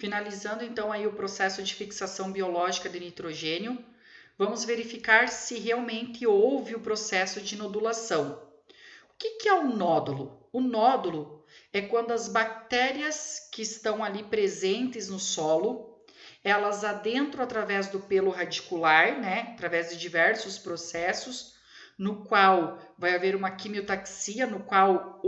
Finalizando então aí o processo de fixação biológica de nitrogênio, vamos verificar se realmente houve o processo de nodulação. O que é um nódulo? O nódulo é quando as bactérias que estão ali presentes no solo, elas adentram através do pelo radicular, né, através de diversos processos, no qual vai haver uma quimiotaxia, no qual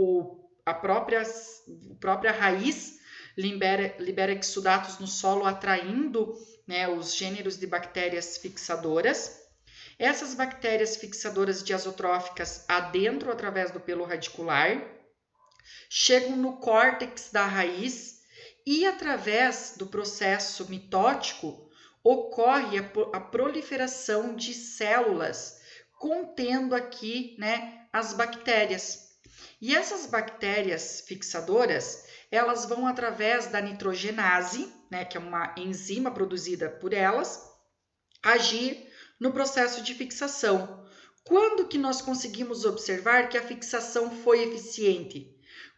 a própria raiz libera exudatos no solo, atraindo, né, os gêneros de bactérias fixadoras. Essas bactérias fixadoras diazotróficas adentram através do pelo radicular, chegam no córtex da raiz e, através do processo mitótico, ocorre a proliferação de células contendo aqui, né, as bactérias. E essas bactérias fixadoras, elas vão através da nitrogenase, né, que é uma enzima produzida por elas, agir no processo de fixação. Quando que nós conseguimos observar que a fixação foi eficiente?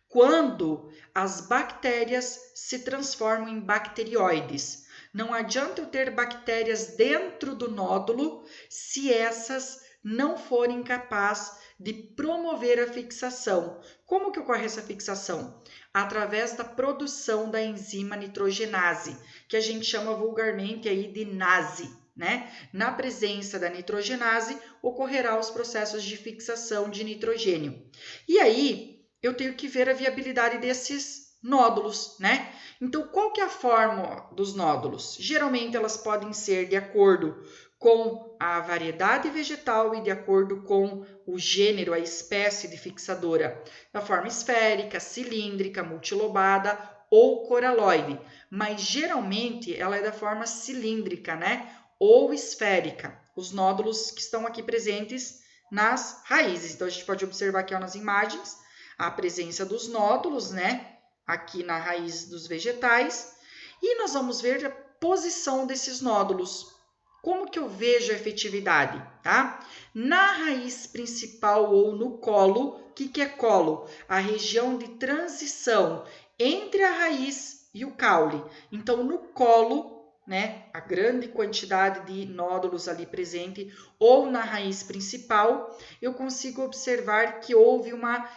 Quando as bactérias se transformam em bacterióides. Não adianta eu ter bactérias dentro do nódulo se essas não forem capazes de promover a fixação. Como que ocorre essa fixação? Através da produção da enzima nitrogenase, que a gente chama vulgarmente aí de nase, né? Na presença da nitrogenase, ocorrerá os processos de fixação de nitrogênio. E aí, eu tenho que ver a viabilidade desses nódulos, né? Então, qual que é a forma dos nódulos? Geralmente, elas podem ser de acordo com a variedade vegetal e de acordo com o gênero, a espécie de fixadora, da forma esférica, cilíndrica, multilobada ou coraloide, mas geralmente ela é da forma cilíndrica, né? Ou esférica, os nódulos que estão aqui presentes nas raízes. Então, a gente pode observar aqui ó, nas imagens a presença dos nódulos, né? Aqui na raiz dos vegetais. E nós vamos ver a posição desses nódulos. Como que eu vejo a efetividade, tá? Na raiz principal ou no colo, o que é colo? A região de transição entre a raiz e o caule. Então, no colo, né, a grande quantidade de nódulos ali presente, ou na raiz principal, eu consigo observar que houve uma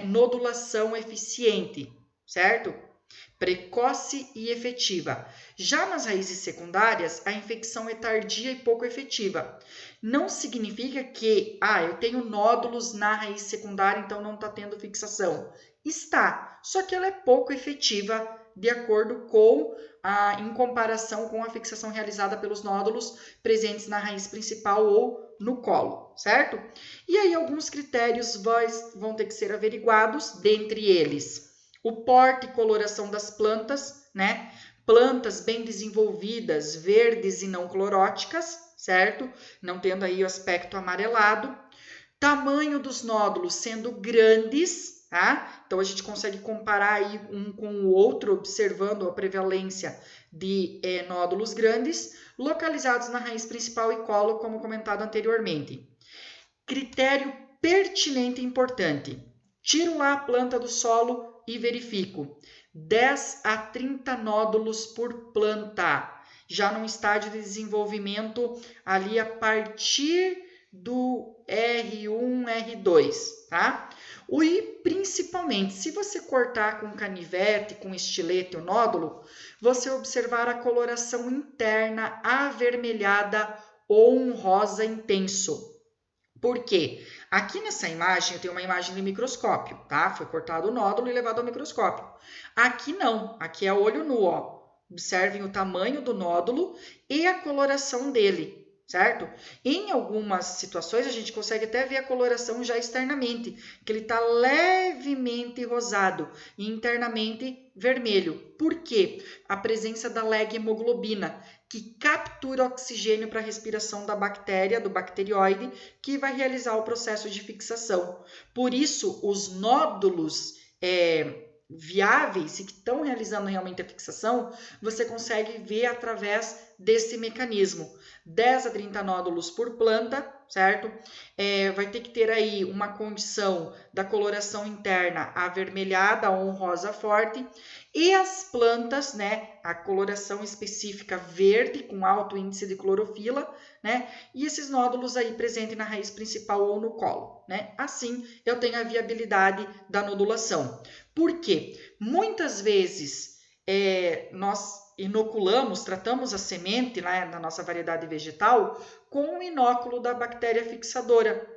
nodulação eficiente, certo? Precoce e efetiva. Já nas raízes secundárias, a infecção é tardia e pouco efetiva. Não significa que, eu tenho nódulos na raiz secundária, então não está tendo fixação. Está, só que ela é pouco efetiva de acordo com em comparação com a fixação realizada pelos nódulos presentes na raiz principal ou no colo, certo? E aí alguns critérios vão ter que ser averiguados, dentre eles o porte e coloração das plantas, né? Plantas bem desenvolvidas, verdes e não cloróticas, certo? Não tendo aí o aspecto amarelado. Tamanho dos nódulos sendo grandes, tá? Então, a gente consegue comparar aí um com o outro, observando a prevalência de nódulos grandes, localizados na raiz principal e colo, como comentado anteriormente. Critério pertinente e importante. Tiro lá a planta do solo e verifico 10 a 30 nódulos por planta, já num estágio de desenvolvimento ali a partir do R1, R2, tá? E principalmente, se você cortar com canivete, com estilete o nódulo, você observar a coloração interna avermelhada ou um rosa intenso. Por quê? Aqui nessa imagem, eu tenho uma imagem de microscópio, tá? Foi cortado o nódulo e levado ao microscópio. Aqui não, aqui é olho nu, ó. Observem o tamanho do nódulo e a coloração dele, certo? Em algumas situações, a gente consegue até ver a coloração já externamente, que ele está levemente rosado e internamente vermelho. Por quê? A presença da leg-hemoglobina, que captura oxigênio para a respiração da bactéria, do bacterióide, que vai realizar o processo de fixação. Por isso, os nódulos viáveis e que estão realizando realmente a fixação, você consegue ver através desse mecanismo. 10 a 30 nódulos por planta, certo? Vai ter que ter aí uma condição da coloração interna avermelhada ou rosa forte, e as plantas, né, a coloração específica verde com alto índice de clorofila, né, e esses nódulos aí presentes na raiz principal ou no colo, né? Assim eu tenho a viabilidade da nodulação. Por quê? Muitas vezes nós inoculamos, tratamos a semente, né, na nossa variedade vegetal com o inóculo da bactéria fixadora.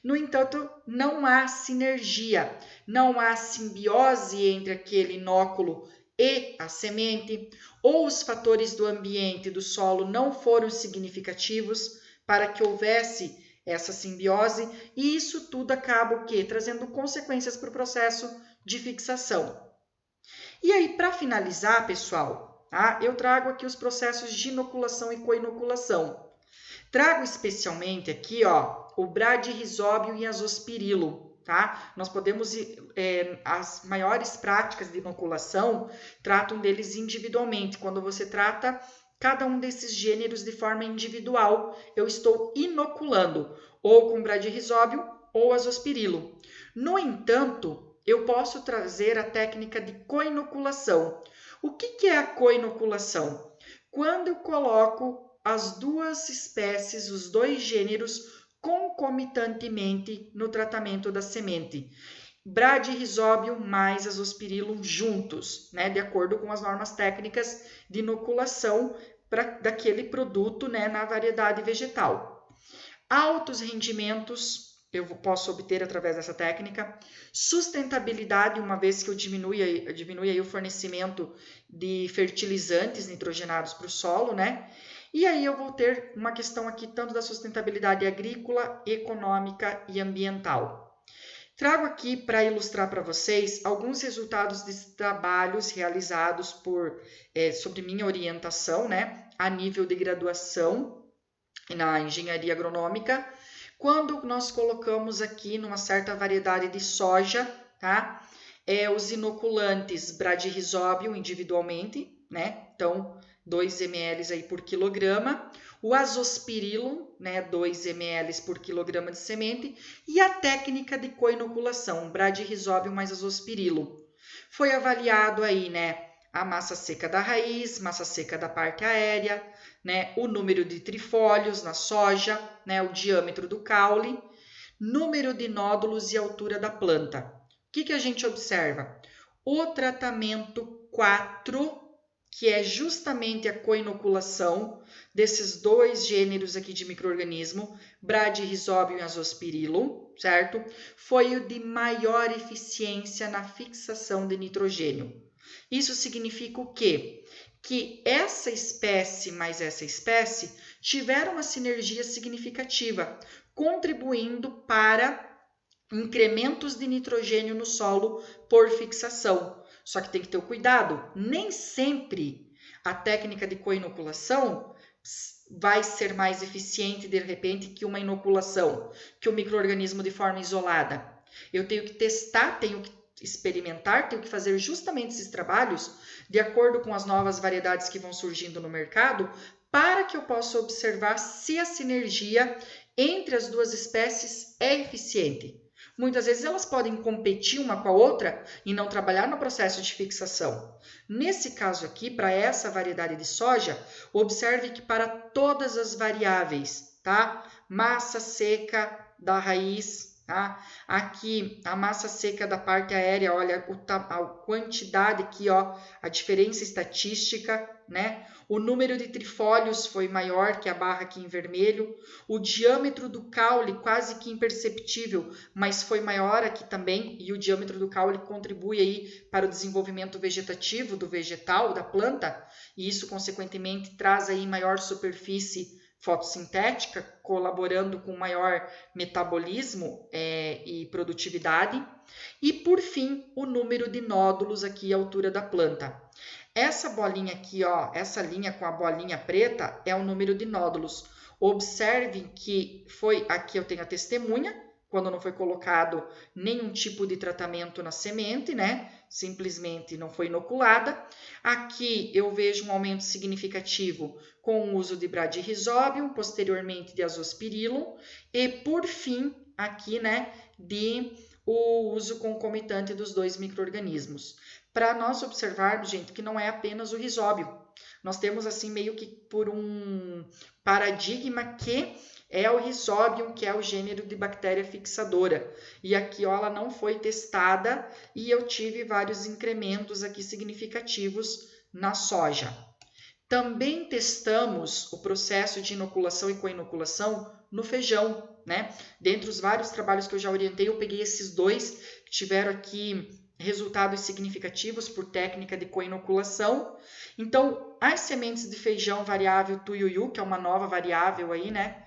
No entanto, não há sinergia, não há simbiose entre aquele inóculo e a semente, ou os fatores do ambiente e do solo não foram significativos para que houvesse essa simbiose, e isso tudo acaba o quê? Trazendo consequências para o processo de fixação. E aí, para finalizar, pessoal, tá? Eu trago aqui os processos de inoculação e coinoculação. Trago especialmente aqui, ó, o Bradyrhizóbio e azospirilo, tá? Nós podemos, as maiores práticas de inoculação tratam deles individualmente. Quando você trata cada um desses gêneros de forma individual, eu estou inoculando ou com Bradyrhizóbio ou azospirilo. No entanto, eu posso trazer a técnica de coinoculação. O que é a coinoculação? Quando eu coloco as duas espécies, os dois gêneros, concomitantemente no tratamento da semente. Bradyrhizóbio mais azospirilo juntos, né, de acordo com as normas técnicas de inoculação daquele produto, né, na variedade vegetal. Altos rendimentos eu posso obter através dessa técnica. Sustentabilidade, uma vez que eu diminui aí o fornecimento de fertilizantes nitrogenados para o solo, né? E aí eu vou ter uma questão aqui tanto da sustentabilidade agrícola, econômica e ambiental. Trago aqui para ilustrar para vocês alguns resultados de trabalhos realizados sobre minha orientação, né? A nível de graduação na engenharia agronômica, quando nós colocamos aqui numa certa variedade de soja, tá? Os inoculantes Bradyrhizóbio individualmente, né? Então, 2 ml aí por quilograma. O azospirilo, né? 2 ml por quilograma de semente. E a técnica de coinoculação, Bradyrhizóbio mais azospirilo. Foi avaliado aí, né? A massa seca da raiz, massa seca da parte aérea, né, o número de trifólios na soja, né, o diâmetro do caule, número de nódulos e altura da planta. O que a gente observa? O tratamento 4, que é justamente a coinoculação desses dois gêneros aqui de micro-organismo, Bradyrhizóbio e azospirilo, certo? Foi o de maior eficiência na fixação de nitrogênio. Isso significa o quê? Que essa espécie mais essa espécie tiveram uma sinergia significativa, contribuindo para incrementos de nitrogênio no solo por fixação. Só que tem que ter o cuidado, nem sempre a técnica de coinoculação vai ser mais eficiente de repente que uma inoculação, que o micro-organismo de forma isolada. Eu tenho que testar, tenho que experimentar, tenho que fazer justamente esses trabalhos de acordo com as novas variedades que vão surgindo no mercado, para que eu possa observar se a sinergia entre as duas espécies é eficiente. Muitas vezes elas podem competir uma com a outra e não trabalhar no processo de fixação. Nesse caso aqui, para essa variedade de soja, observe que para todas as variáveis, tá? Massa seca da raiz, tá? Aqui, a massa seca da parte aérea, olha a quantidade aqui, ó, a diferença estatística, né? O número de trifólios foi maior que a barra aqui em vermelho. O diâmetro do caule quase que imperceptível, mas foi maior aqui também. E o diâmetro do caule contribui aí para o desenvolvimento vegetativo do vegetal, da planta. E isso, consequentemente, traz aí maior superfície fotossintética, colaborando com maior metabolismo e produtividade. E, por fim, o número de nódulos aqui à altura da planta. Essa bolinha aqui, ó, essa linha com a bolinha preta é o número de nódulos. Observem que aqui eu tenho a testemunha, quando não foi colocado nenhum tipo de tratamento na semente, né? Simplesmente não foi inoculada. Aqui eu vejo um aumento significativo com o uso de Bradyrhizobium, posteriormente de Azospirillum e, por fim, aqui, né, de o uso concomitante dos 2 micro-organismos. Para nós observarmos, gente, que não é apenas o Rhizóbio. Nós temos, assim, meio que por um paradigma que é o Rhizobium, que é o gênero de bactéria fixadora. E aqui, ó, ela não foi testada e eu tive vários incrementos aqui significativos na soja. Também testamos o processo de inoculação e co-inoculação no feijão, né? Dentre os vários trabalhos que eu já orientei, eu peguei esses 2 que tiveram aqui resultados significativos por técnica de co-inoculação. Então, as sementes de feijão variável Tuiuiu, que é uma nova variável aí, né?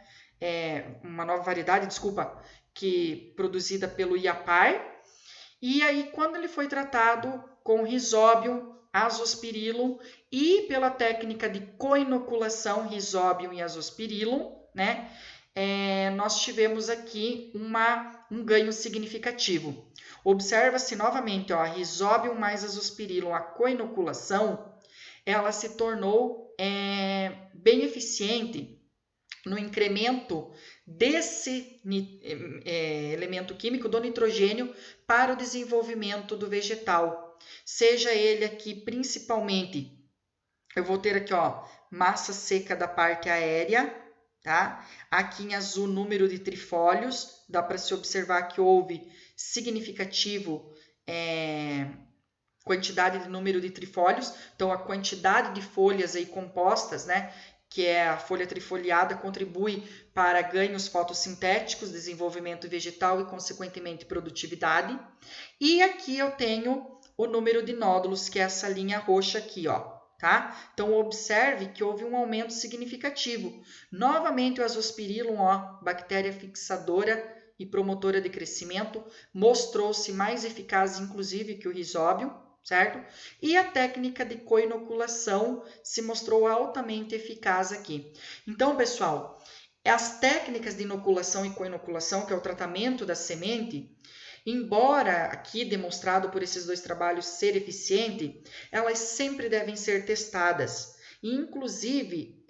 Uma nova variedade, desculpa, que produzida pelo IAPAR. E aí, quando ele foi tratado com Rhizobium, Azospirillum e pela técnica de co-inoculação Rhizobium e Azospirillum, né? Nós tivemos aqui um ganho significativo. Observa-se novamente, ó, Rhizobium mais Azospirillum, a co-inoculação, ela se tornou bem eficiente no incremento desse elemento químico do nitrogênio para o desenvolvimento do vegetal. Seja ele aqui principalmente, eu vou ter aqui, ó, massa seca da parte aérea, tá? Aqui em azul, número de trifólios, dá para se observar que houve significativo quantidade de número de trifólios, então a quantidade de folhas aí compostas, né, que é a folha trifoliada, contribui para ganhos fotossintéticos, desenvolvimento vegetal e, consequentemente, produtividade. E aqui eu tenho o número de nódulos, que é essa linha roxa aqui, ó, tá? Então, observe que houve um aumento significativo. Novamente, o Azospirillum, ó, bactéria fixadora e promotora de crescimento, mostrou-se mais eficaz, inclusive, que o Rhizobium, certo? E a técnica de co-inoculação se mostrou altamente eficaz aqui. Então, pessoal, as técnicas de inoculação e co-inoculação, que é o tratamento da semente, embora aqui demonstrado por esses 2 trabalhos ser eficiente, elas sempre devem ser testadas, inclusive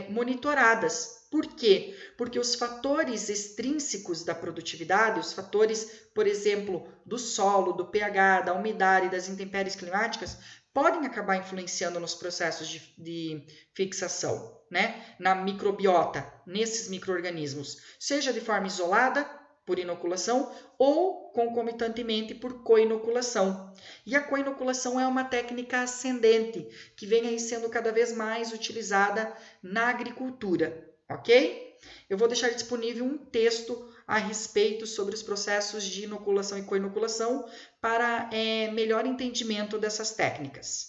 monitoradas. Por quê? Porque os fatores extrínsecos da produtividade, os fatores, por exemplo, do solo, do pH, da umidade e das intempéries climáticas, podem acabar influenciando nos processos de fixação, né? Na microbiota, nesses micro-organismos, seja de forma isolada, por inoculação, ou concomitantemente por co-inoculação. E a co-inoculação é uma técnica ascendente, que vem aí sendo cada vez mais utilizada na agricultura. Ok? Eu vou deixar disponível um texto a respeito sobre os processos de inoculação e co-inoculação para melhor entendimento dessas técnicas.